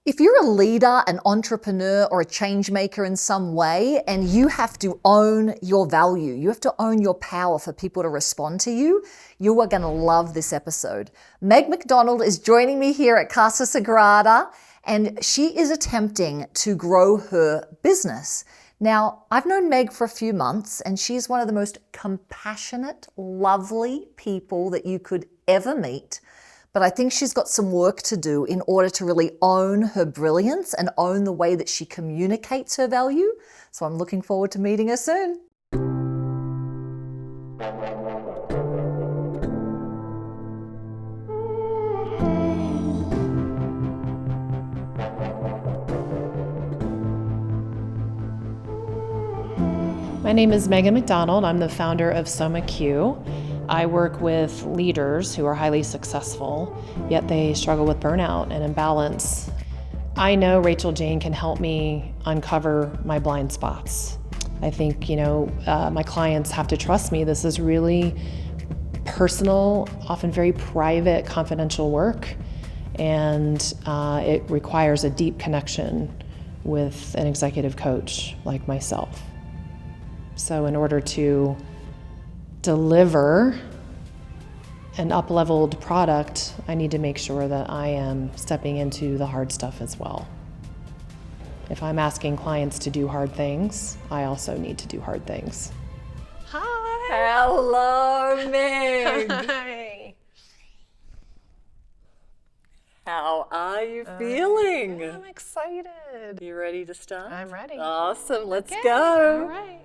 If you're a leader, an entrepreneur, or a change maker in some way, and you have to own your value, you have to own your power for people to respond to you, you are going to love this episode. Meg McDonald is joining me here at Casa Sagrada, and she is attempting to grow her business. Now, I've known Meg for a few months, and she's one of the most compassionate, lovely people that you could ever meet. But I think she's got some work to do in order to really own her brilliance and own the way that she communicates her value. So I'm looking forward to meeting her soon. My name is Meg McDonald. I'm the founder of Somatic. I work with leaders who are highly successful, yet they struggle with burnout and imbalance. I know Rachael-Jayne can help me uncover my blind spots. I think, my clients have to trust me. This is really personal, often very private, confidential work, and it requires a deep connection with an executive coach like myself. So in order to deliver an up-leveled product, I need to make sure that I am stepping into the hard stuff as well. If I'm asking clients to do hard things, I also need to do hard things. Hi. Hello, Meg. Hi. How are you feeling? I'm excited. You ready to start? I'm ready. Awesome. Let's Okay. go. All right.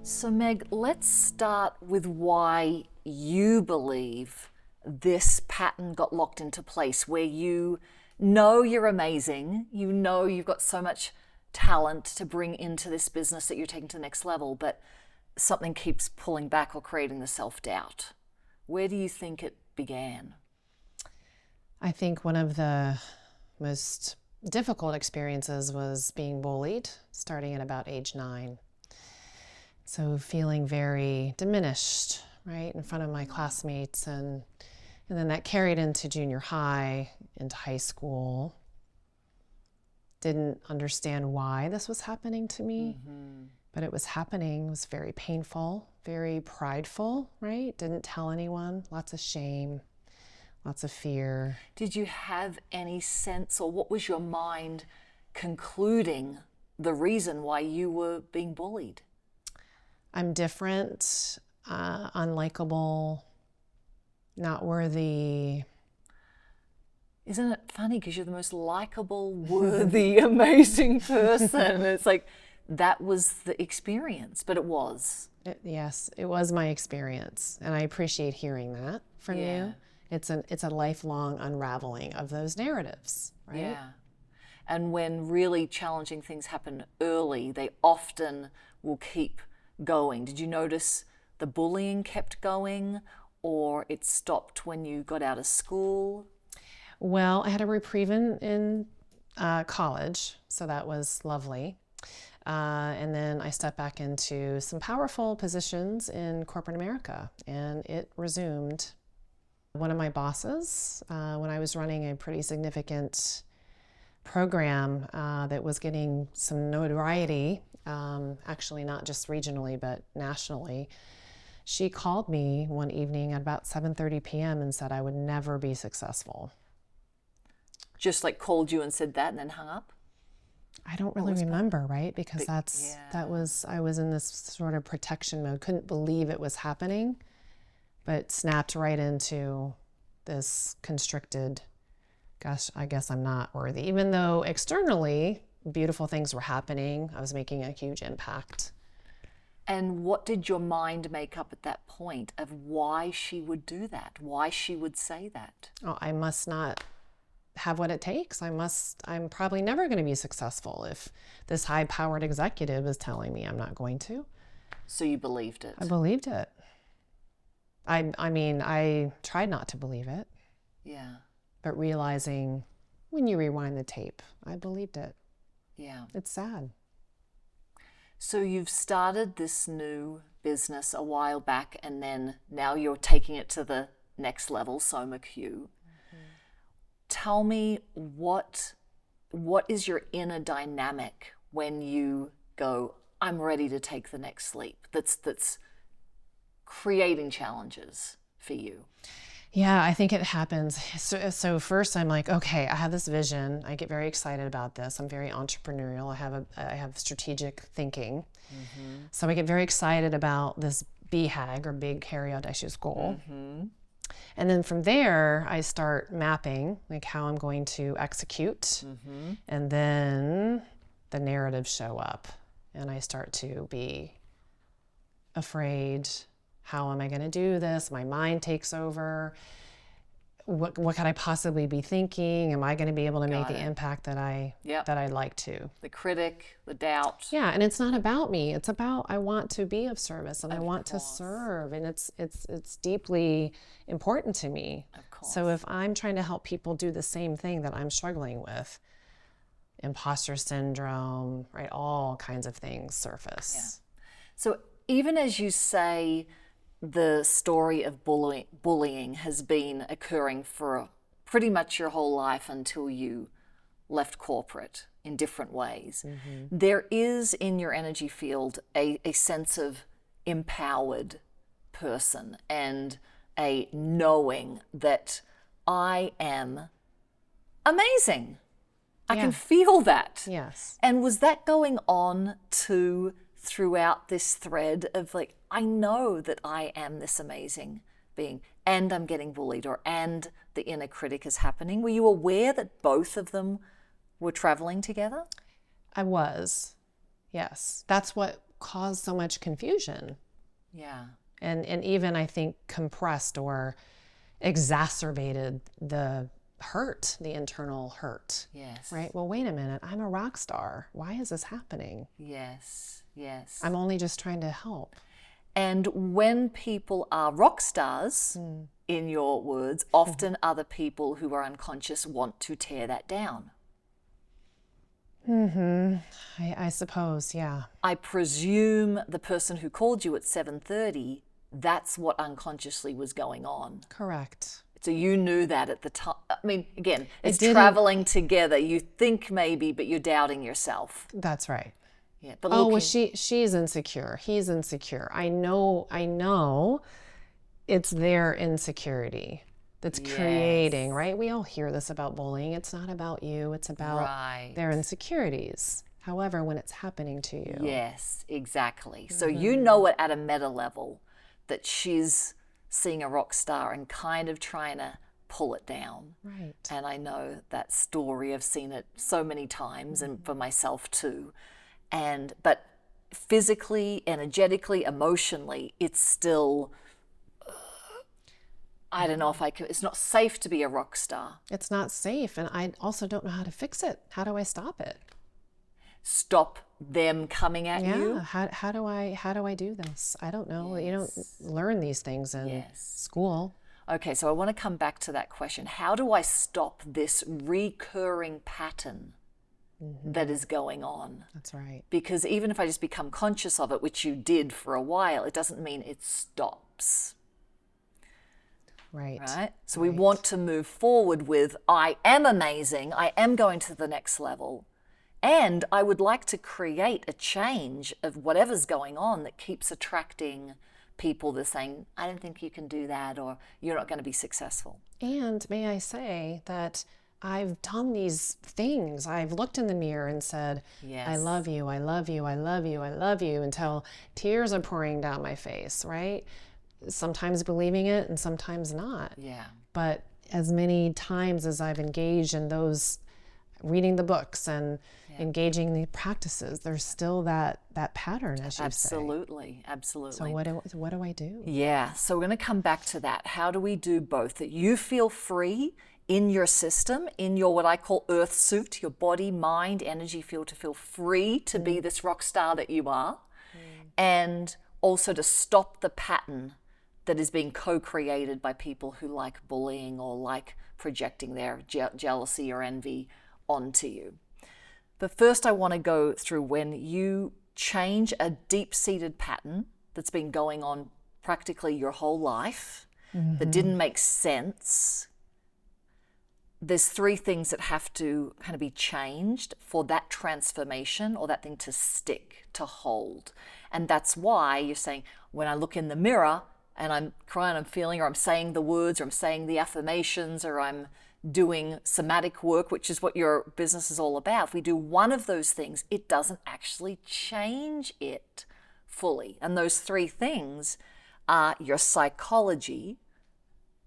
So Meg, let's start with why you believe this pattern got locked into place, where you know you're amazing, you know you've got so much talent to bring into this business that you're taking to the next level, but something keeps pulling back or creating the self-doubt. Where do you think it began? I think one of the most difficult experiences was being bullied, starting at about age 9. So feeling very diminished, right, in front of my classmates, and then that carried into junior high, into high school. Didn't understand why this was happening to me, but it was happening. It was very painful, very prideful, right? Didn't tell anyone, lots of shame, lots of fear. Did you have any sense, or what was your mind concluding the reason why you were being bullied? I'm different, unlikable, not worthy. Isn't it funny, because you're the most likable, worthy, amazing person? It's like that was the experience, but it was. Yes, it was my experience, and I appreciate hearing that from you. It's a lifelong unraveling of those narratives, right? Yeah. And when really challenging things happen early, they often will keep going. Did you notice the bullying kept going, or it stopped when you got out of school? Well, I had a reprieve in college, so that was lovely. And then I stepped back into some powerful positions in corporate America, and it resumed. One of my bosses, when I was running a pretty significant program that was getting some notoriety, actually not just regionally but nationally, she called me one evening at about 7:30 p.m. and said I would never be successful. Just like called you and said that and then hung up? I don't really remember, right? Because I was in this sort of protection mode, couldn't believe it was happening, but snapped right into this constricted, gosh, I guess I'm not worthy. Even though externally beautiful things were happening, I was making a huge impact. And what did your mind make up at that point of why she would do that? Why she would say that? Oh, I must not have what it takes. I'm probably never going to be successful if this high-powered executive is telling me I'm not going to. So you believed it? I believed it. I mean, I tried not to believe it. Yeah. But realizing when you rewind the tape, I believed it. Yeah. It's sad. So you've started this new business a while back, and then now you're taking it to the next level, SomaQ. Tell me what is your inner dynamic when you go, I'm ready to take the next leap, that's creating challenges for you? Yeah, I think it happens. So first I'm like, okay, I have this vision. I get very excited about this. I'm very entrepreneurial. I have strategic thinking. So I get very excited about this BHAG, or big, hairy, audacious goal. And then from there, I start mapping like how I'm going to execute. And then the narratives show up and I start to be afraid. How am I going to do this? My mind takes over. What could I possibly be thinking? Am I going to be able to make the impact that I'd like to? The critic, the doubt. Yeah, and it's not about me. It's about, I want to be of service and I want to serve, and it's deeply important to me. Of course. So if I'm trying to help people do the same thing that I'm struggling with, imposter syndrome, right, all kinds of things surface. Yeah. So even as you say, the story of bullying has been occurring for pretty much your whole life until you left corporate in different ways. There is in your energy field a sense of empowered person and a knowing that I am amazing. I can feel that. Yes. And was that going on too throughout this thread of like, I know that I am this amazing being and I'm getting bullied, and the inner critic is happening? Were you aware that both of them were traveling together? I was, yes. That's what caused so much confusion. Yeah. And even, I think, compressed or exacerbated the hurt, the internal hurt. Yes. Right? Well, wait a minute. I'm a rock star. Why is this happening? Yes. Yes. I'm only just trying to help. And when people are rock stars, in your words, often other people who are unconscious want to tear that down. I suppose, yeah. I presume the person who called you at 7:30, that's what unconsciously was going on. Correct. So you knew that at the time. I mean, again, it's traveling together. You think maybe, but you're doubting yourself. That's right. Yeah. But Oh, well, she's insecure. He's insecure. I know it's their insecurity that's creating, right? We all hear this about bullying. It's not about you. It's about their insecurities. However, when it's happening to you. Yes, exactly. So you know it at a meta level that she's seeing a rock star and kind of trying to pull it down. Right. And I know that story. I've seen it so many times, and for myself too. But physically, energetically, emotionally, it's still, I don't know if I can, it's not safe to be a rock star. It's not safe, and I also don't know how to fix it. How do I stop it? Stop them coming at you? Yeah, how do I do this? I don't know. You don't learn these things in school. Okay, so I want to come back to that question. How do I stop this recurring pattern that is going on? That's right. Because even if I just become conscious of it, which you did for a while, it doesn't mean it stops. Right. Right? So we want to move forward with, I am amazing, I am going to the next level, and I would like to create a change of whatever's going on that keeps attracting people that are saying, I don't think you can do that, or you're not going to be successful. And may I say that I've done these things. I've looked in the mirror and said, I love you, I love you, I love you, I love you, until tears are pouring down my face, right? Sometimes believing it and sometimes not. Yeah. But as many times as I've engaged in those, reading the books and engaging in the practices, there's still that pattern, as you say. Absolutely. So what do I do? Yeah. So we're going to come back to that. How do we do both? That you feel free in your system, in your what I call earth suit, your body, mind, energy field, to feel free to be this rock star that you are, and also to stop the pattern that is being co-created by people who like bullying or like projecting their jealousy or envy onto you. But first I want to go through when you change a deep-seated pattern that's been going on practically your whole life that didn't make sense, there's three things that have to kind of be changed for that transformation or that thing to stick, to hold. And that's why you're saying, when I look in the mirror and I'm crying, I'm feeling, or I'm saying the words, or I'm saying the affirmations, or I'm doing somatic work, which is what your business is all about. If we do one of those things, it doesn't actually change it fully. And those three things are your psychology.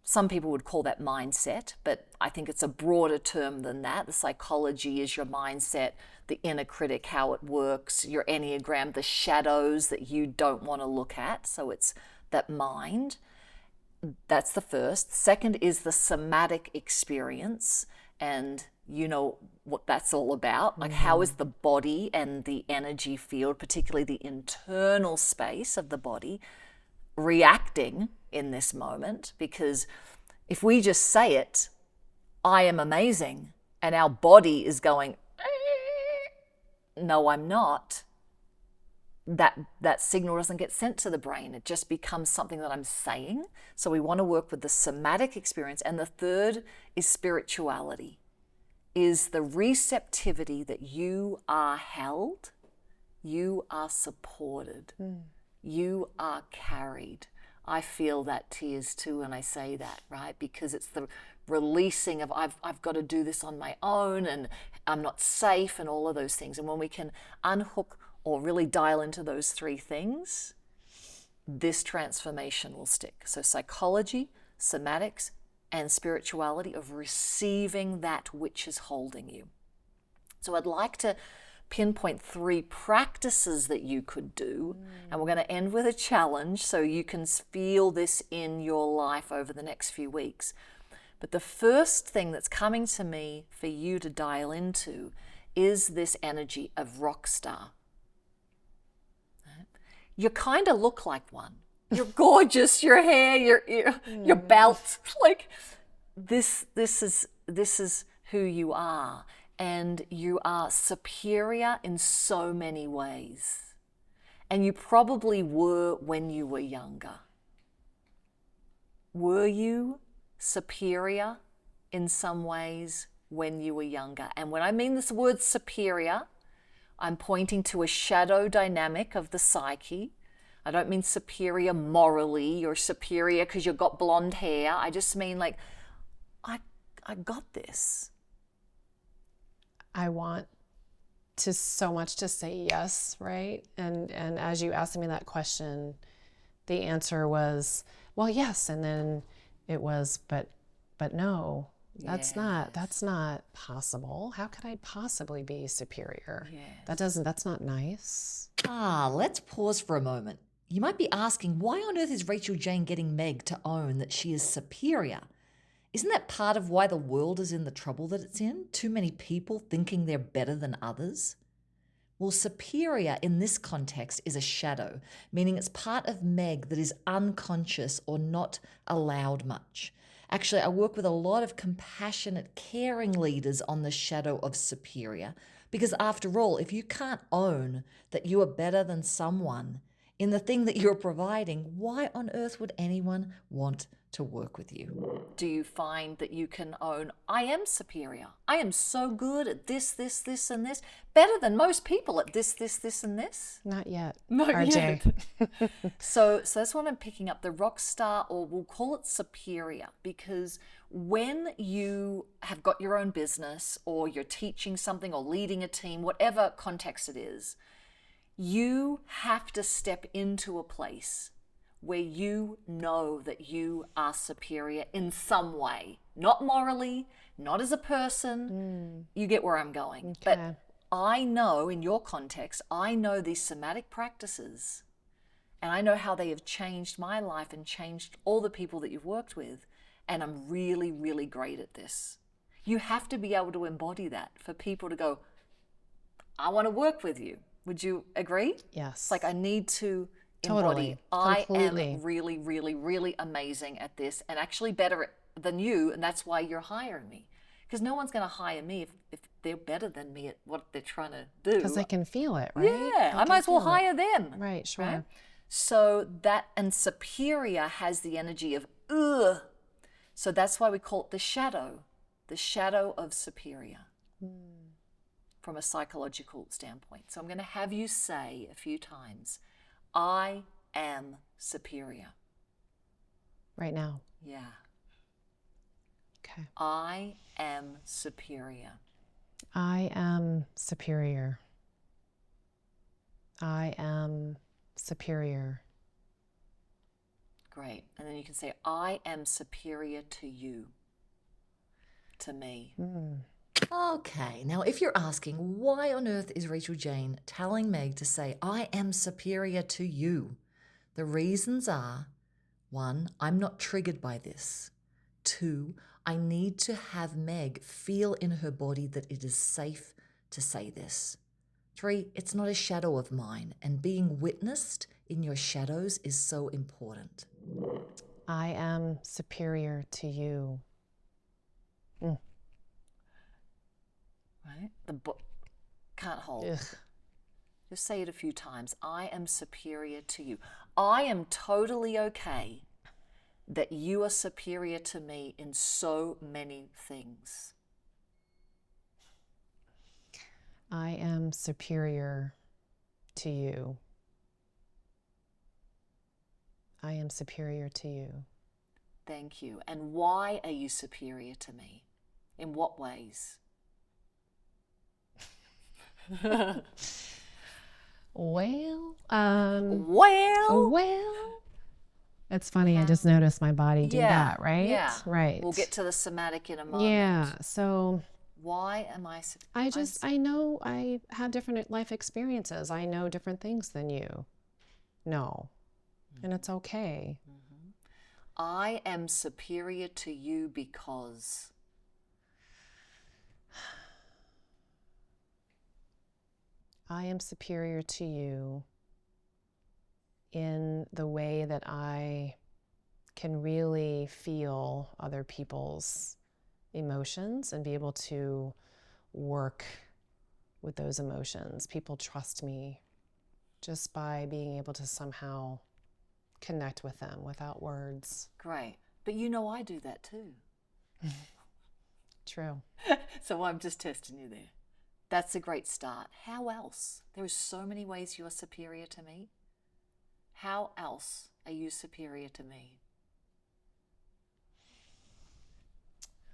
Some people would call that mindset, but I think it's a broader term than that. The psychology is your mindset, the inner critic, how it works, your Enneagram, the shadows that you don't want to look at. So it's that mind. That's the first. Second is the somatic experience, and you know what that's all about. Like, how is the body and the energy field, particularly the internal space of the body, reacting in this moment? Because if we just say it, I am amazing, and our body is going, no, I'm not, that signal doesn't get sent to the brain. It just becomes something that I'm saying. So we want to work with the somatic experience. And the third is spirituality, is the receptivity that you are held, you are supported, you are carried. I feel that tears too when I say that, right? Because it's the releasing of I've got to do this on my own, and I'm not safe, and all of those things. And when we can unhook or really dial into those three things, this transformation will stick. So psychology, somatics, and spirituality, of receiving that which is holding you. So I'd like to pinpoint three practices that you could do, and we're going to end with a challenge so you can feel this in your life over the next few weeks. But the first thing that's coming to me for you to dial into is this energy of rock star. You kind of look like one. You're gorgeous. Your hair, your belt, like this is who you are, and you are superior in so many ways. And you probably were when you were younger. Were you superior in some ways when you were younger? And when I mean this word superior, I'm pointing to a shadow dynamic of the psyche. I don't mean superior morally or superior because you've got blonde hair. I just mean like, I got this. I want to so much to say yes, right? And as you asked me that question, the answer was, well, yes. And then it was, but no. That's not possible. How could I possibly be superior? Yes. That's not nice. Let's pause for a moment. You might be asking, why on earth is Rachael-Jayne getting Meg to own that she is superior? Isn't that part of why the world is in the trouble that it's in? Too many people thinking they're better than others? Well, superior in this context is a shadow, meaning it's part of Meg that is unconscious or not allowed much. Actually, I work with a lot of compassionate, caring leaders on the shadow of superior, because after all, if you can't own that you are better than someone in the thing that you're providing, why on earth would anyone want to work with you? Do you find that you can own, I am superior. I am so good at this, and this, better than most people at this, and this? Not yet. Not RJ. yet. So that's what I'm picking up, the rock star, or we'll call it superior, because when you have got your own business or you're teaching something or leading a team, whatever context it is, you have to step into a place where you know that you are superior in some way, not morally, not as a person. You get where I'm going. Okay. But I know in your context, I know these somatic practices, and I know how they have changed my life and changed all the people that you've worked with. And I'm really, really great at this. You have to be able to embody that for people to go, I want to work with you. Would you agree? Yes. It's like I need to Totally. embody. Completely. I am really, really, really amazing at this, and actually better than you, and that's why you're hiring me. Because no one's going to hire me if they're better than me at what they're trying to do. Because they can feel it, right? Yeah, I might as well hire them. Right, sure. Right? So that, and superior has the energy of ugh. So that's why we call it the shadow of superior from a psychological standpoint. So I'm going to have you say a few times, I am superior. Right now. Yeah. Okay. I am superior. I am superior. I am superior. Great. And then you can say, I am superior to you, to me. Okay, now if you're asking, why on earth is Rachael-Jayne telling Meg to say, I am superior to you? The reasons are, 1, I'm not triggered by this. 2, I need to have Meg feel in her body that it is safe to say this. 3, it's not a shadow of mine, and being witnessed in your shadows is so important. I am superior to you. Right? The book can't hold. Ugh. Just say it a few times. I am superior to you. I am totally okay that you are superior to me in so many things. I am superior to you. I am superior to you. Thank you. And why are you superior to me? In what ways? Well, it's funny. I just noticed my body do that, right? Yeah. Right. We'll get to the somatic in a moment. Yeah. So why am I? I know I have different life experiences. I know different things than you. No. And it's okay. I am superior to you because. I am superior to you in the way that I can really feel other people's emotions and be able to work with those emotions. People trust me just by being able to somehow connect with them without words. Great. But you know I do that too. True. So I'm just testing you there. That's a great start. How else? There are so many ways you are superior to me. How else are you superior to me?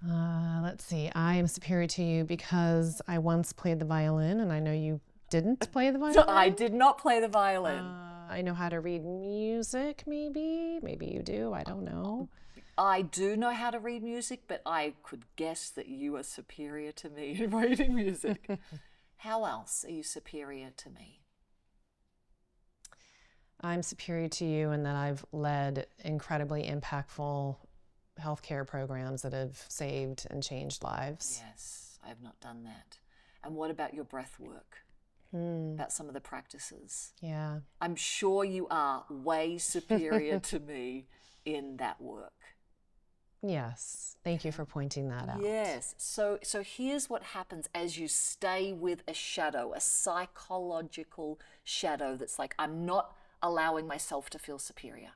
Let's see. I am superior to you because I once played the violin, and I know you didn't play the violin. So I did not play the violin. I know how to read music, maybe. Maybe you do. I don't know. I do know how to read music, but I could guess that you are superior to me in reading music. How else are you superior to me? I'm superior to you in that I've led incredibly impactful healthcare programs that have saved and changed lives. Yes, I have not done that. And what about your breath work? About some of the practices? Yeah. I'm sure you are way superior to me in that work. Yes. Thank you for pointing that out. Yes. So here's what happens as you stay with a shadow, a psychological shadow that's like, I'm not allowing myself to feel superior.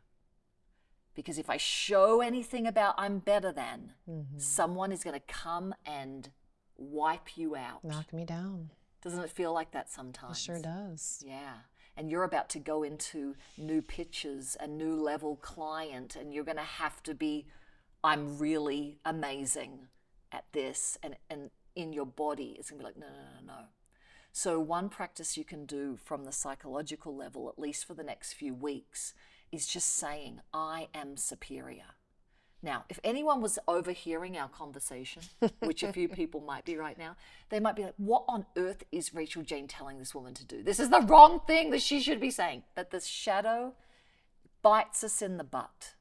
Because if I show anything about I'm better than, someone is going to come and wipe you out. Knock me down. Doesn't it feel like that sometimes? It sure does. Yeah. And you're about to go into new pitches, a new level client, and you're going to have to be, I'm really amazing at this. And in your body, it's going to be like, no, no, no, no. So one practice you can do from the psychological level, at least for the next few weeks, is just saying, I am superior. Now, if anyone was overhearing our conversation, which a few people might be right now, they might be like, what on earth is Rachael-Jayne telling this woman to do? This is the wrong thing that she should be saying. But the shadow bites us in the butt.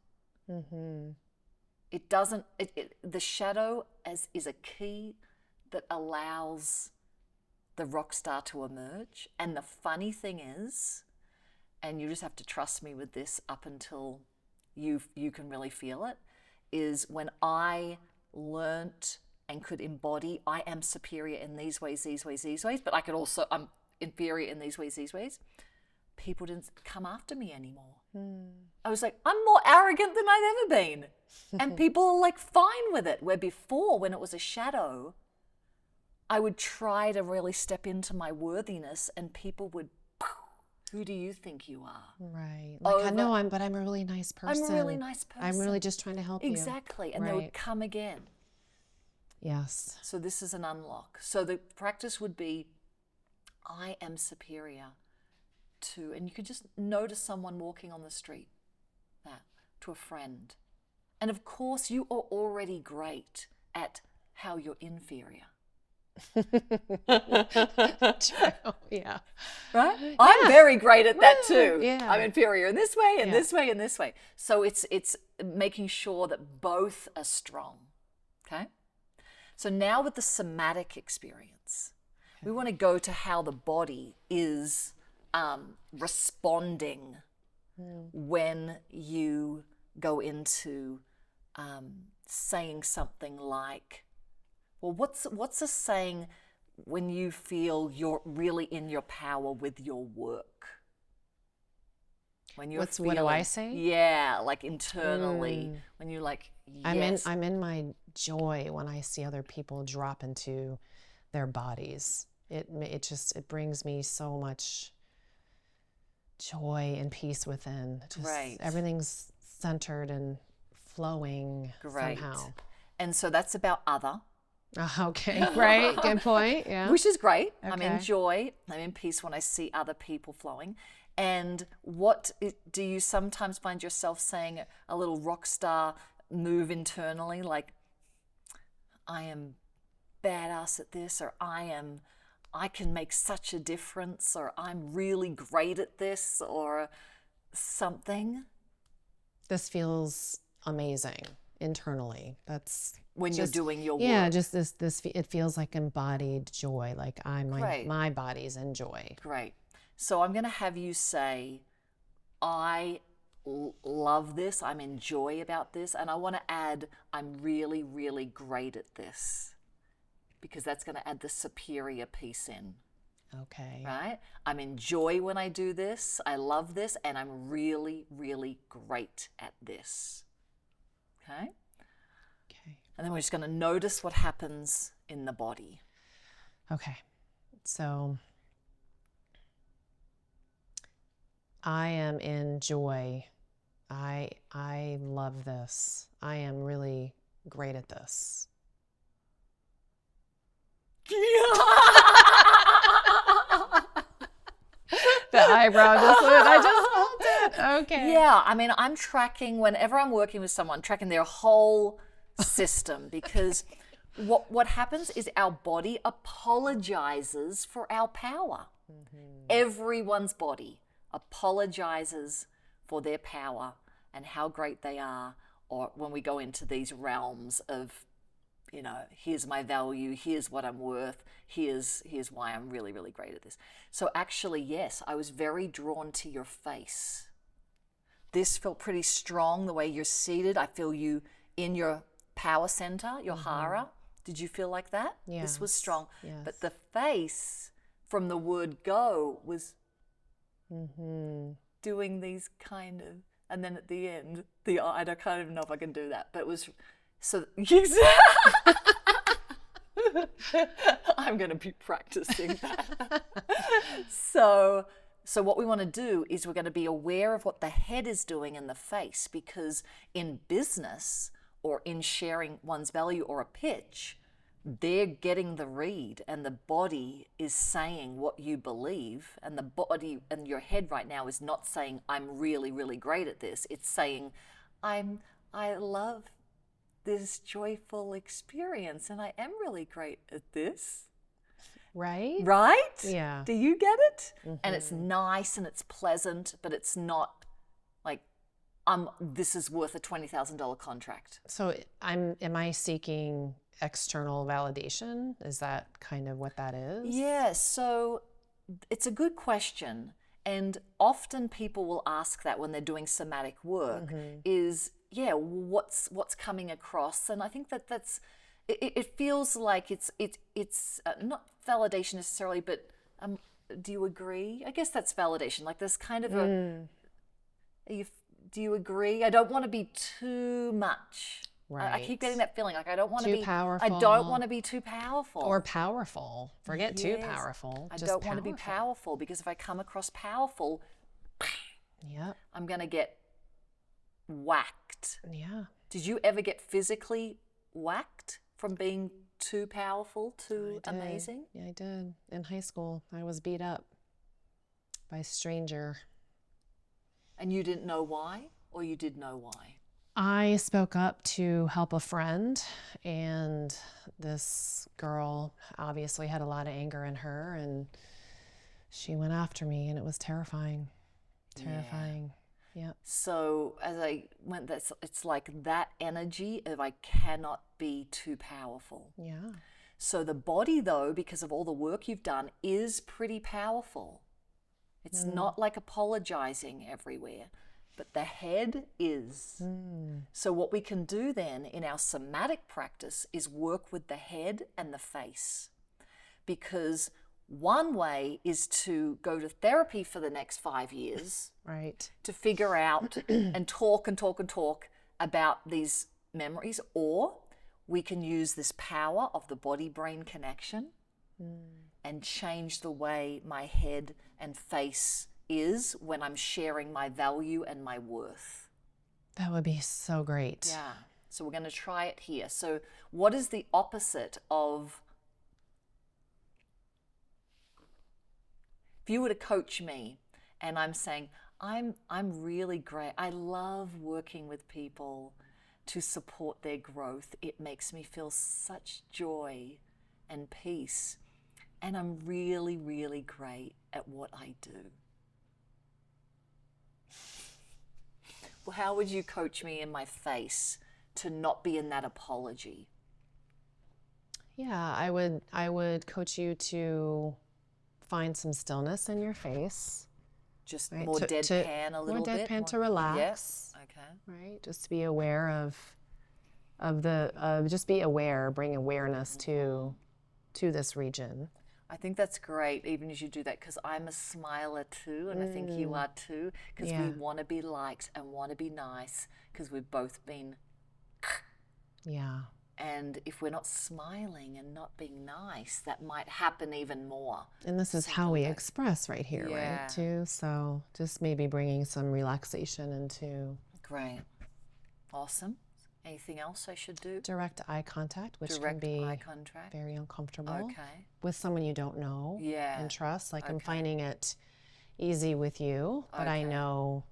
It doesn't, the shadow is a key that allows the rock star to emerge. And the funny thing is, and you just have to trust me with this up until you can really feel it, is when I learnt and could embody, I am superior in these ways, these ways, these ways, but I could also, I'm inferior in these ways, people didn't come after me anymore. I was like, I'm more arrogant than I've ever been. And people are like fine with it. Where before, when it was a shadow, I would try to really step into my worthiness and people would, who do you think you are? Right. Like, I know I'm a really nice person. I'm a really nice person. I'm really just trying to help you. Exactly. And they would come again. Yes. So this is an unlock. So the practice would be, I am superior to, and you could just notice someone walking on the street, to a friend. And of course, you are already great at how you're inferior. True. Yeah. Right? Yeah. I'm very great at that too. Yeah. I'm inferior in this way, and this way, and this way. So it's making sure that both are strong. Okay? So now with the somatic experience, we want to go to how the body is responding when you go into saying something like, well, what's a saying when you feel you're really in your power with your work? When you're what do I say? Yeah, like internally, when you're like, yes. I'm in my joy when I see other people drop into their bodies. It brings me so much joy and peace within. Right. Everything's centered and flowing somehow. And so that's about other. Okay, right. Good point. Yeah. Which is great. Okay. I'm in joy. I'm in peace when I see other people flowing. And what do you sometimes find yourself saying a little rock star move internally, like, I am badass at this, or I can make such a difference, or I'm really great at this, or something? This feels amazing internally. That's when you're doing your work. Yeah, just this it feels like embodied joy, like my body's in joy. Great. So I'm going to have you say, I love this, I'm in joy about this, and I want to add, I'm really, really great at this, because that's going to add the superior piece in. Okay. Right? I'm in joy when I do this, I love this, and I'm really, really great at this. Okay? Okay. And then we're just going to notice what happens in the body. Okay. So I am in joy. I love this. I am really great at this. The eyebrow just went, I just felt it. Okay. Yeah, I mean, I'm tracking, whenever I'm working with someone, tracking their whole system, because what happens is our body apologizes for our power. Mm-hmm. Everyone's body apologizes for their power and how great they are, or when we go into these realms of, here's my value, here's what I'm worth, here's why I'm really, really great at this. So actually, yes, I was very drawn to your face. This felt pretty strong, the way you're seated. I feel you in your power center, your hara. Did you feel like that? Yes. This was strong. Yes. But the face from the word go was doing these kind of, and then at the end, the eye, I can't even know if I can do that, but it was, so, I'm going to be practicing that. So what we want to do is we're going to be aware of what the head is doing in the face, because in business or in sharing one's value or a pitch, they're getting the read and the body is saying what you believe, and the body and your head right now is not saying, I'm really, really great at this. It's saying, I love this joyful experience and I am really great at this. Right? Right? Yeah. Do you get it? Mm-hmm. And it's nice and it's pleasant, but it's not like, this is worth a $20,000 contract. So am I seeking external validation? Is that kind of what that is? Yeah, so it's a good question. And often people will ask that when they're doing somatic work is, what's coming across? And I think that's, it feels like it's not validation necessarily, but do you agree? I guess that's validation. Like there's kind of Do you agree? I don't want to be too much. I keep getting that feeling like I don't want to Too be powerful. I don't want to be too powerful. Or powerful. Forget too Yes. powerful. I Just don't want to be powerful, because if I come across powerful, Yep. I'm going to get whacked. Yeah. Did you ever get physically whacked from being too powerful, too amazing? Yeah, I did. In high school, I was beat up by a stranger. And you didn't know why, or you did know why? I spoke up to help a friend, and this girl obviously had a lot of anger in her, and she went after me, and it was terrifying. Terrifying. Yeah. So as I went, it's like that energy of I cannot be too powerful. Yeah. So the body, though, because of all the work you've done, is pretty powerful. It's not like apologizing everywhere, but the head is. So what we can do then in our somatic practice is work with the head and the face. Because one way is to go to therapy for the next 5 years. Right. To figure out and talk about these memories, or we can use this power of the body-brain connection and change the way my head and face is when I'm sharing my value and my worth. That would be so great. Yeah. So we're going to try it here. So what is the opposite of, if you were to coach me and I'm saying, I'm really great. I love working with people to support their growth. It makes me feel such joy and peace. And I'm really, really great at what I do. Well, how would you coach me in my face to not be in that apology? Yeah, I would coach you to find some stillness in your face. Just Right, more deadpan a little bit? More deadpan to relax. Yes. Okay. Right? Just be aware just be aware, bring awareness to this region. I think that's great, even as you do that, because I'm a smiler too, and I think you are too, because we want to be liked and want to be nice, because we've both been. Yeah. And if we're not smiling and not being nice, that might happen even more. And this is how we express right here, right? Too. So just maybe bringing some relaxation into. Great. Awesome. Anything else I should do? Direct eye contact, which Direct can be eye contact. very uncomfortable. Okay. With someone you don't know and trust. Like I'm finding it easy with you, but I know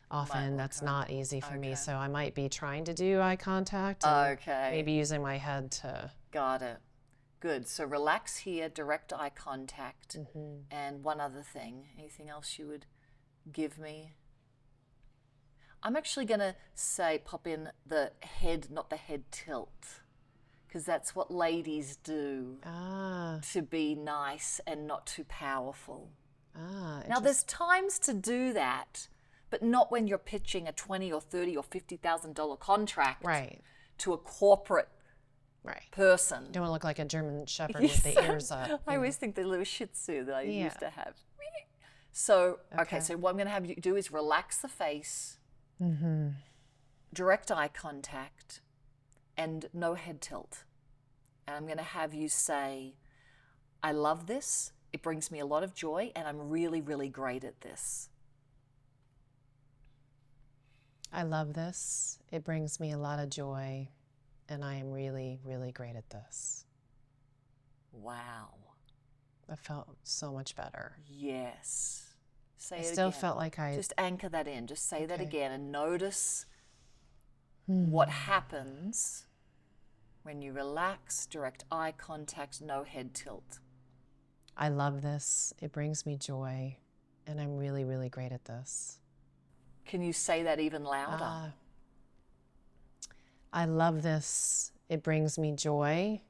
often that's not easy for me. So I might be trying to do eye contact and maybe using my head to. Got it. Good. So relax here, direct eye contact. And one other thing. Anything else you would give me? I'm actually going to say pop in the head, not the head tilt, because that's what ladies do to be nice and not too powerful. Now, there's times to do that, but not when you're pitching a $20 or $30 or $50,000 contract to a corporate person. You don't want to look like a German Shepherd with the ears up. I always think the little Shih Tzu that I used to have. So, okay, so what I'm going to have you do is relax the face. Direct eye contact and no head tilt. And I'm going to have you say, I love this. It brings me a lot of joy, and I'm really, really great at this. I love this. It brings me a lot of joy, and I am really, really great at this. Wow. I felt so much better. Yes. Say I it still again. felt like I. Just anchor that in. Just say that again and notice what happens when you relax, direct eye contact, no head tilt. I love this. It brings me joy, and I'm really, really great at this. Can you say that even louder? I love this. It brings me joy,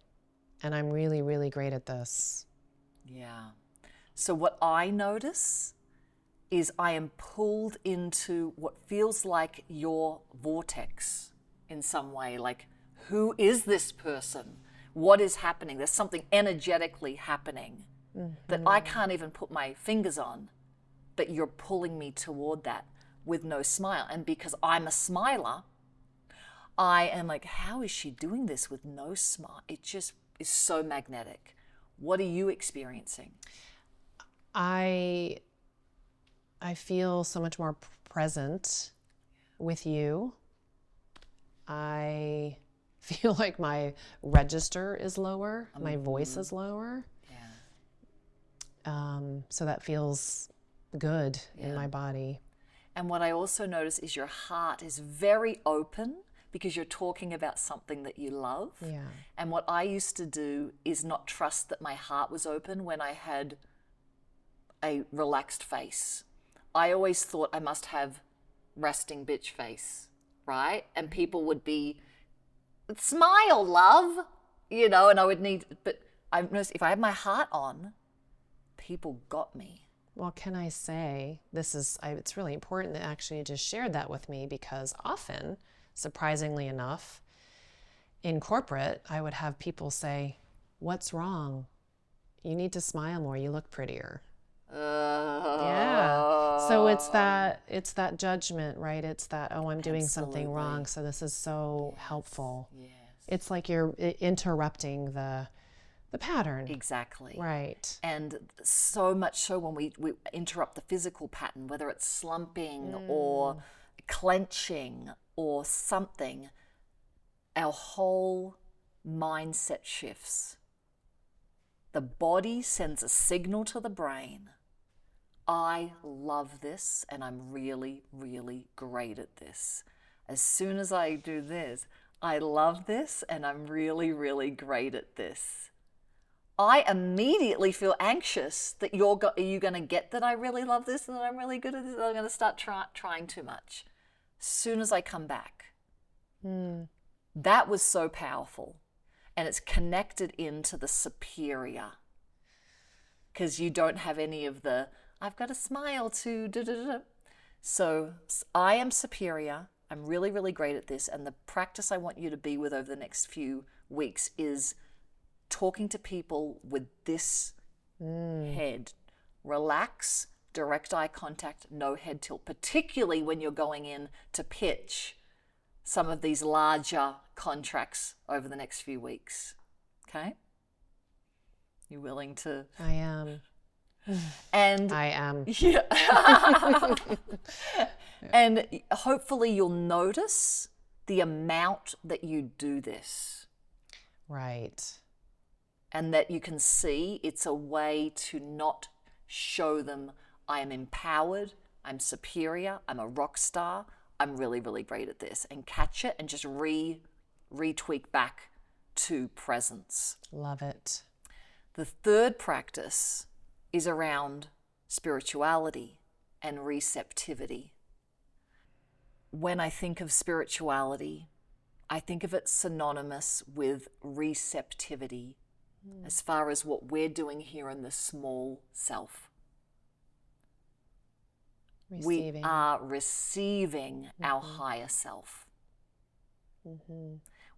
and I'm really, really great at this. Yeah. So what I notice is I am pulled into what feels like your vortex in some way. Like, who is this person? What is happening? There's something energetically happening that I can't even put my fingers on, but you're pulling me toward that. with no smile. And because I'm a smiler, I am like, how is she doing this with no smile? It just is so magnetic. What are you experiencing? I feel so much more present with you. I feel like my register is lower, my voice is lower. Yeah. So that feels good in my body. And what I also notice is your heart is very open because you're talking about something that you love. Yeah. And what I used to do is not trust that my heart was open when I had a relaxed face. I always thought I must have resting bitch face, right? And people would be, smile, love, and I would need, but I noticed if I had my heart on, people got me. Well, can I say, it's really important that actually you just shared that with me, because often, surprisingly enough, in corporate, I would have people say, "What's wrong? You need to smile more. You look prettier." Yeah. So it's that judgment, right? It's that, oh, I'm doing something wrong, so this is so helpful. Yes. It's like you're interrupting the pattern. Exactly. Right. And so much so when we interrupt the physical pattern, whether it's slumping or clenching or something, our whole mindset shifts. The body sends a signal to the brain. I love this and I'm really, really great at this. As soon as I do this, I love this and I'm really, really great at this. I immediately feel anxious that are you going to get that I really love this and that I'm really good at this, and I'm going to start trying too much. As soon as I come back. That was so powerful. And it's connected into the superior. Because you don't have any of the, I've got to smile to da-da-da. So I am superior. I'm really, really great at this. And the practice I want you to be with over the next few weeks is talking to people with this head. Relax, direct eye contact, no head tilt, particularly when you're going in to pitch some of these larger contracts over the next few weeks. Okay? You willing to? I am. And I am. Yeah. And hopefully you'll notice the amount that you do this. Right. And that you can see it's a way to not show them I am empowered, I'm superior, I'm a rock star, I'm really, really great at this, and catch it and just retweak back to presence. Love it. The third practice is around spirituality and receptivity. When I think of spirituality, I think of it synonymous with receptivity as far as what we're doing here in the small self. Receiving. We are receiving our higher self,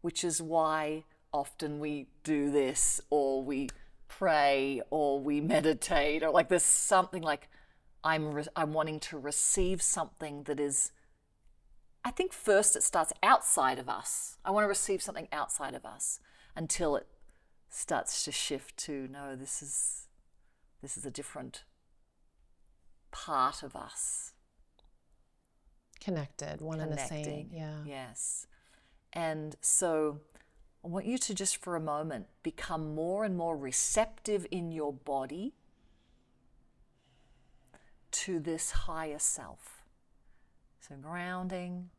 which is why often we do this, or we pray, or we meditate, or like there's something like I'm wanting to receive something that is, I think first it starts outside of us. I want to receive something outside of us until it starts to shift to, no, this is a different part of us. Connected, one and the same. Yeah. Yes. And so I want you to just for a moment become more and more receptive in your body to this higher self. So grounding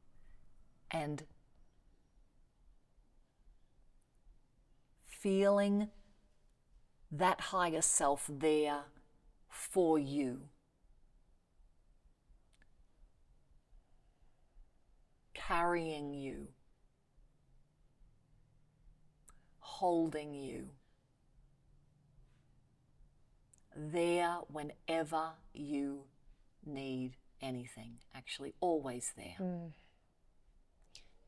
and feeling that higher self there for you. Carrying you. Holding you. There whenever you need anything. Actually, always there.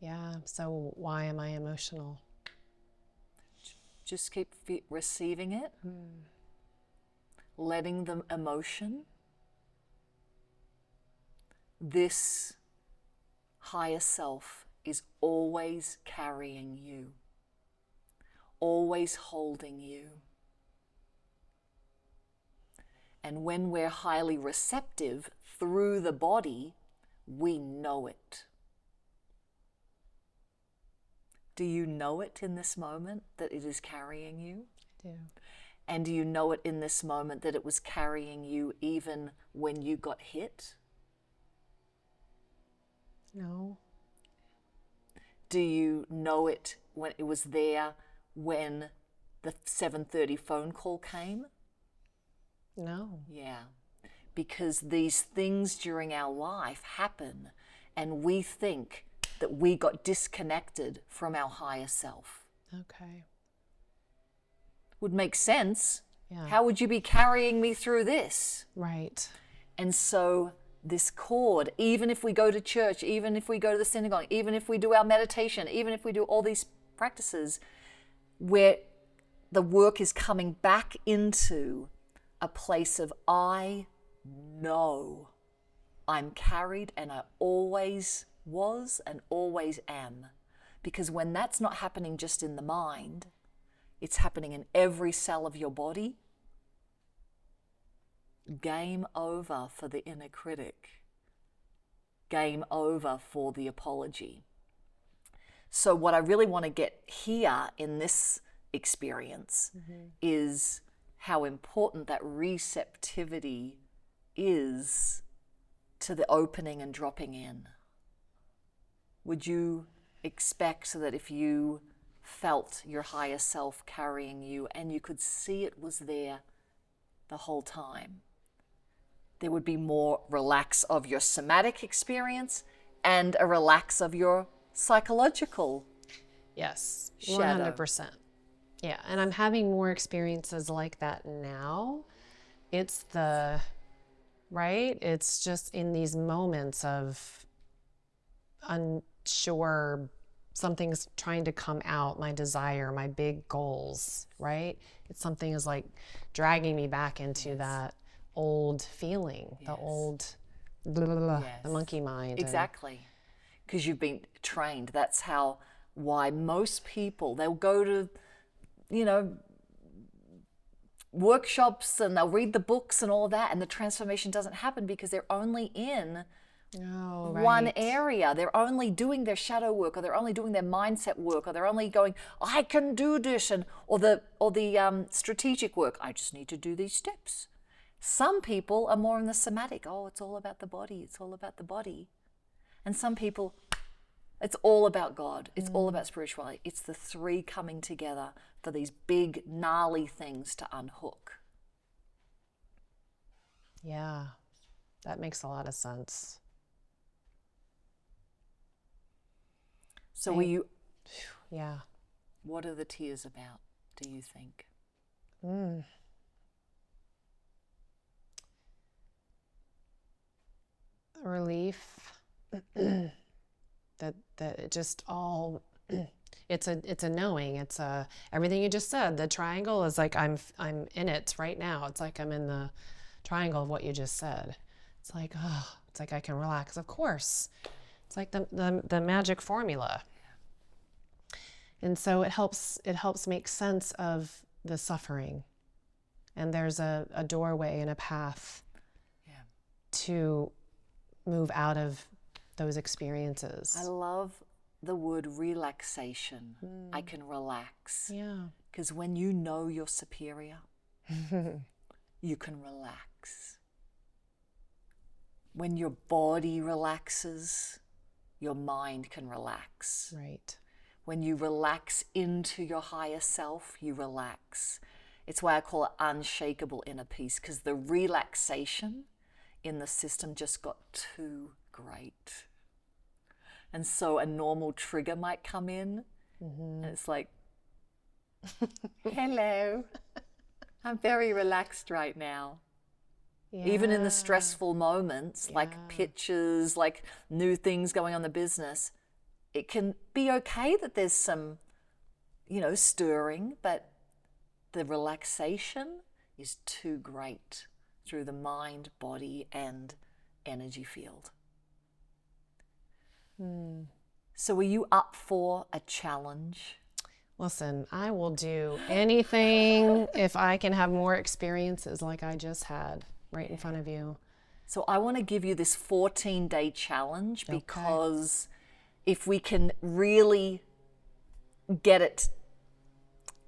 Yeah, so why am I emotional? Just keep receiving it, letting the emotion this higher self is always carrying you, always holding you. And when we're highly receptive through the body, we know it. Do you know it in this moment that it is carrying you? I do. And do you know it in this moment that it was carrying you even when you got hit? No. Do you know it when it was there when the 7:30 phone call came? No. Yeah. Because these things during our life happen and we think that we got disconnected from our higher self. Okay. Would make sense. Yeah. How would you be carrying me through this? Right. And so this cord, even if we go to church, even if we go to the synagogue, even if we do our meditation, even if we do all these practices, where the work is coming back into a place of I know I'm carried and I always was and always am. Because when that's not happening just in the mind, it's happening in every cell of your body. Game over for the inner critic. Game over for the apology. So what I really want to get here in this experience is how important that receptivity is to the opening and dropping in. Would you expect that if you felt your higher self carrying you and you could see it was there the whole time, there would be more relax of your somatic experience and a relax of your psychological Yes. shadow? 100%. Yeah. And I'm having more experiences like that now. It's right? It's just in these moments of unsure, something's trying to come out, my desire, my big goals, right? It's something is like dragging me back into that old feeling, the old, blah, blah, blah, the monkey mind. Exactly. Because you've been trained. That's why most people, they'll go to, workshops and they'll read the books and all of that, and the transformation doesn't happen because they're only in one area. They're only doing their shadow work, or they're only doing their mindset work, or they're only going, I can do this, or the strategic work. I just need to do these steps. Some people are more in the somatic. Oh, it's all about the body. It's all about the body. And some people, it's all about God. It's all about spirituality. It's the three coming together for these big, gnarly things to unhook. Yeah, that makes a lot of sense. So were you... Yeah. What are the tears about, do you think? Relief that it just all it's a knowing, it's a everything you just said. The triangle is like I'm in it right now. It's like I'm in the triangle of what you just said. It's like, oh, it's like I can relax. Of course, it's like the magic formula. And so it helps make sense of the suffering, and there's a doorway and a path to move out of those experiences. I love the word relaxation. I can relax. Yeah. Because when you know you're superior, you can relax. When your body relaxes, your mind can relax. Right. When you relax into your higher self, you relax. It's why I call it unshakable inner peace, because the relaxation in the system just got too great. And so a normal trigger might come in, and it's like, hello, I'm very relaxed right now. Yeah. Even in the stressful moments, like pitches, like new things going on in the business, it can be okay that there's some, stirring, but the relaxation is too great through the mind, body, and energy field. So are you up for a challenge? Listen, I will do anything if I can have more experiences like I just had right in front of you. So I want to give you this 14-day challenge because if we can really get it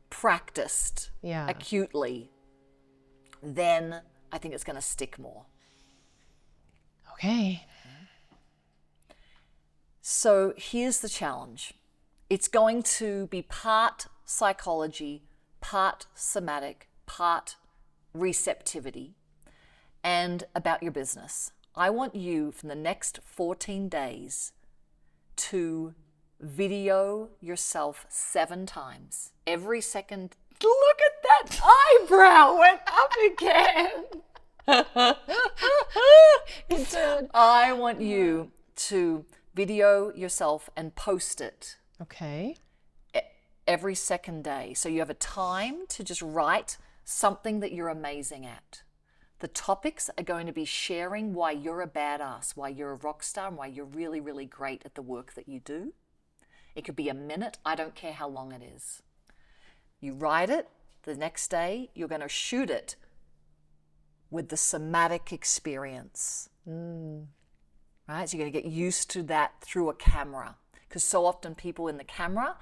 practiced acutely, then I think it's going to stick more. Okay. So here's the challenge. It's going to be part psychology, part somatic, part receptivity, and about your business. I want you, from the next 14 days, to video yourself 7 times. Every second. Look at that eyebrow went up again. It did. I want you to video yourself and post it Okay. every second day. So you have a time to just write something that you're amazing at. The topics are going to be sharing why you're a badass, why you're a rock star, and why you're really, really great at the work that you do. It could be a minute. I don't care how long it is. You write it. The next day, you're going to shoot it with the somatic experience. Right? So you're going to get used to that through a camera. Because so often people in the camera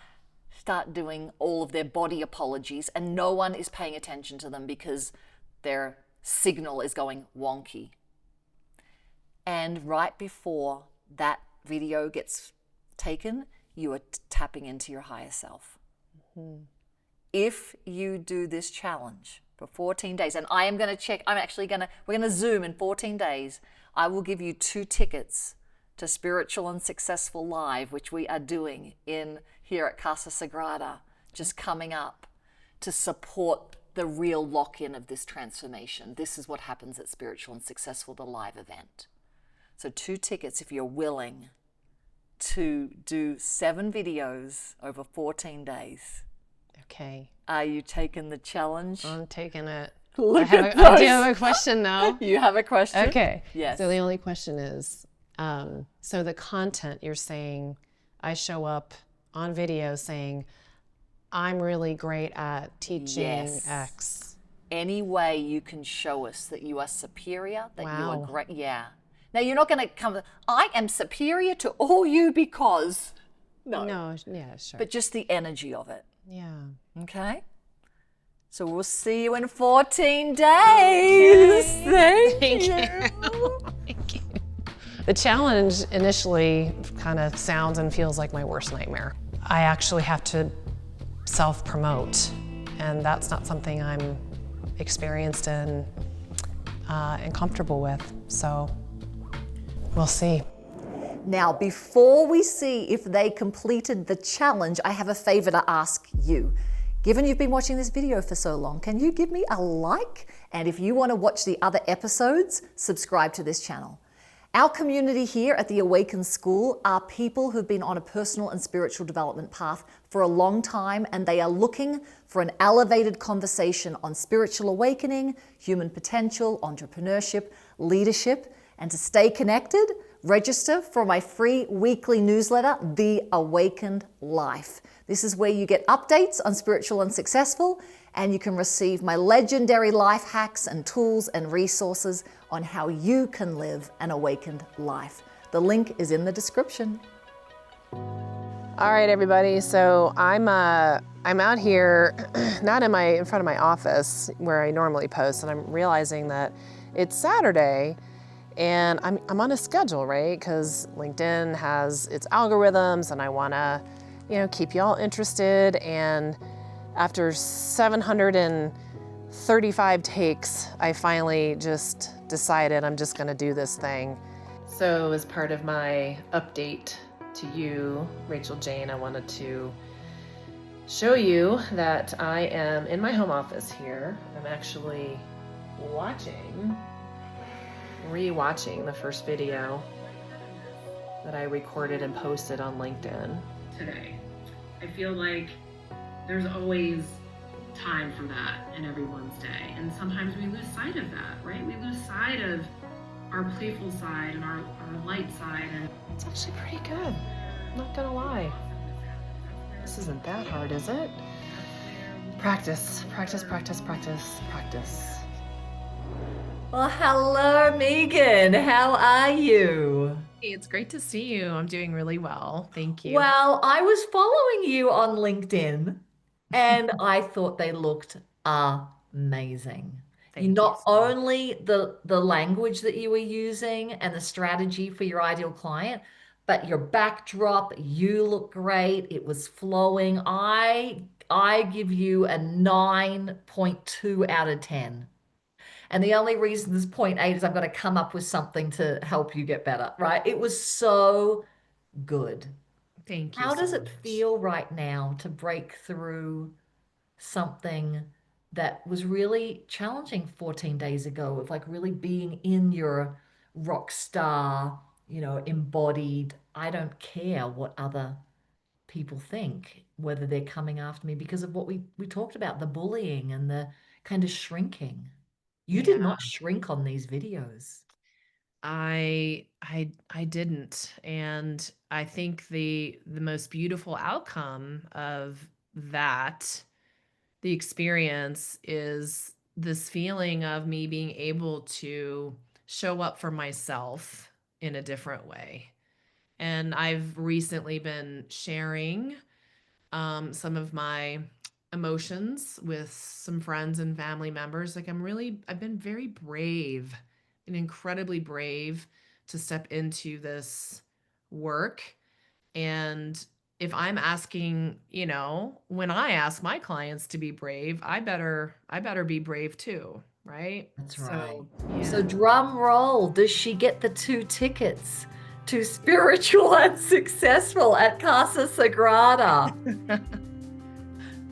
start doing all of their body apologies and no one is paying attention to them because their signal is going wonky. And right before that video gets taken, you are tapping into your higher self. If you do this challenge for 14 days, and I am going to check, we're going to Zoom in 14 days. I will give you 2 tickets to Spiritual and Successful Live, which we are doing here at Casa Sagrada, just coming up to support the real lock-in of this transformation. This is what happens at Spiritual and Successful, the live event. So 2 tickets if you're willing to do 7 videos over 14 days. Okay. Are you taking the challenge? I'm taking it. Look at I do have a question now. You have a question? Okay. Yes. So the only question is, so the content you're saying, I show up on video saying, I'm really great at teaching X. Any way you can show us that you are superior, that you are Wow. great. Yeah. Now, you're not going to come, I am superior to all you because. No. Yeah, sure. But just the energy of it. Yeah. Okay? So we'll see you in 14 days. Thank you. Thank you. The challenge initially kind of sounds and feels like my worst nightmare. I actually have to self-promote, and that's not something I'm experienced in and comfortable with. So we'll see. Now, before we see if they completed the challenge, I have a favor to ask you. Given you've been watching this video for so long, can you give me a like? And if you want to watch the other episodes, subscribe to this channel. Our community here at the Awaken School are people who've been on a personal and spiritual development path for a long time, and they are looking for an elevated conversation on spiritual awakening, human potential, entrepreneurship, leadership. And to stay connected, register for my free weekly newsletter, The Awakened Life. This is where you get updates on Spiritual and Successful, and you can receive my legendary life hacks and tools and resources on how you can live an awakened life. The link is in the description. All right, everybody. So I'm out here, not in front of my office where I normally post, and I'm realizing that it's Saturday. And I'm on a schedule, right? Because LinkedIn has its algorithms, and I want to, keep you all interested. And after 735 takes, I finally just decided I'm just going to do this thing. So as part of my update to you, Rachael-Jayne, I wanted to show that I am in my home office here. I'm actually rewatching the first video that I recorded and posted on LinkedIn today. I feel like there's always time for that in everyone's day, and sometimes we lose sight of that, right? We lose sight of our playful side and our light side, and it's actually pretty good. I'm not gonna lie. This isn't that hard, is it? Practice, practice, practice, practice, practice. Well, hello, Megan. How are you? Hey, it's great to see you. I'm doing really well. Thank you. Well, I was following you on LinkedIn and I thought they looked amazing. You Thank you not so much. only the language that you were using and the strategy for your ideal client, but your backdrop, you look great. It was flowing. I give you a 9.2 out of 10. And the only reason this point 8 is I've got to come up with something to help you get better, right? It was so good. Thank you How so does it much. feel right now to break through something that was really challenging 14 days ago of like really being in your rock star, embodied, I don't care what other people think, whether they're coming after me because of what we talked about, the bullying and the kind of shrinking. You did Yeah, not shrink on these videos. I didn't. And I think the most beautiful outcome of that, the experience, is this feeling of me being able to show up for myself in a different way. And I've recently been sharing some of my emotions with some friends and family members. Like, I've been very brave and incredibly brave to step into this work. And if I'm asking, when I ask my clients to be brave, I better be brave too, right? That's right. So, So, yeah. drum roll, does she get the 2 tickets to Spiritual and Successful at Casa Sagrada?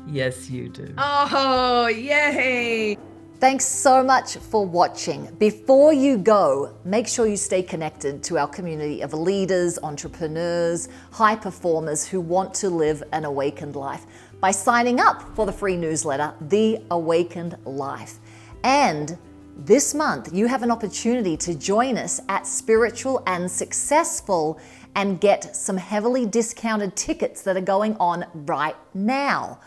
Yes, you do. Oh, yay! Thanks so much for watching. Before you go, make sure you stay connected to our community of leaders, entrepreneurs, high performers who want to live an awakened life by signing up for the free newsletter, The Awakened Life. And this month, you have an opportunity to join us at Spiritual and Successful and get some heavily discounted tickets that are going on right now.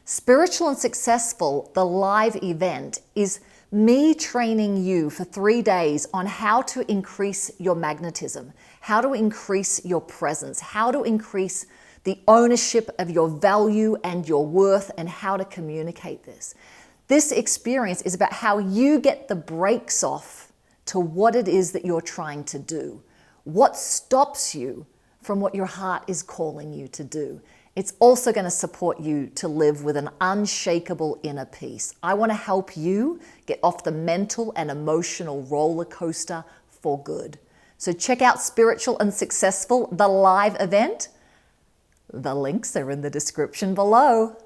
Spiritual and Successful, the live event, is me training you for 3 days on how to increase your magnetism, how to increase your presence, how to increase the ownership of your value and your worth, and how to communicate this. This experience is about how you get the brakes off to what it is that you're trying to do. What stops you from what your heart is calling you to do? It's also going to support you to live with an unshakable inner peace. I want to help you get off the mental and emotional roller coaster for good. So check out Spiritual and Successful, the live event. The links are in the description below.